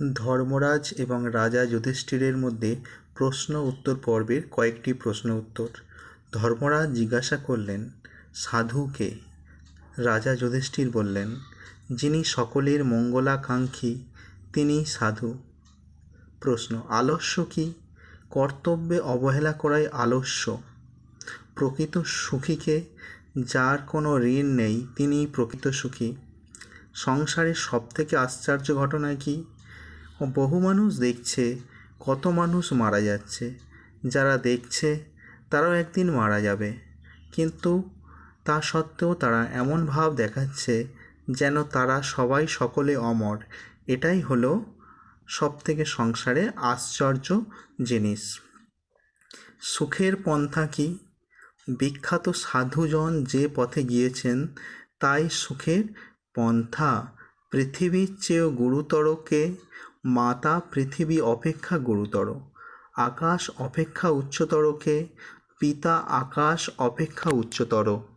ধর্মরাজ এবং রাজা যুধিষ্ঠিরের মধ্যে প্রশ্ন উত্তর পর্বের কয়েকটি প্রশ্ন উত্তর। ধর্মরাজ জিজ্ঞাসা করলেন, সাধু কে? রাজা যুধিষ্ঠির বললেন, যিনি সকলের মঙ্গলাকাঙ্ক্ষী তিনি সাধু। প্রশ্ন, আলস্য কি? কর্তব্যে অবহেলা করাই আলস্য। প্রকৃত সুখীকে? যার কোনো ঋণ নেই তিনিই প্রকৃত সুখী। সংসারের সবথেকে আশ্চর্য ঘটনা কি? বহু মানুষ দেখছে, কত মানুষ মারা যাচ্ছে। যারা দেখছে তারাও একদিন মারা যাবে, কিন্তু তা সত্ত্বেও তারা এমন ভাব দেখাচ্ছে যেন তারা সবাই সকলে অমর। এটাই হলো সবথেকে সংসারে আশ্চর্য জিনিস। সুখের পন্থা কি? বিখ্যাত সাধুজন যে পথে গিয়েছেন তাই সুখের পন্থা। পৃথিবীর চেয়েও গুরুতর কে? মাতা পৃথিবী অপেক্ষা গুরুতর। আকাশ অপেক্ষা উচ্চতর কে? পিতা আকাশ অপেক্ষা উচ্চতর।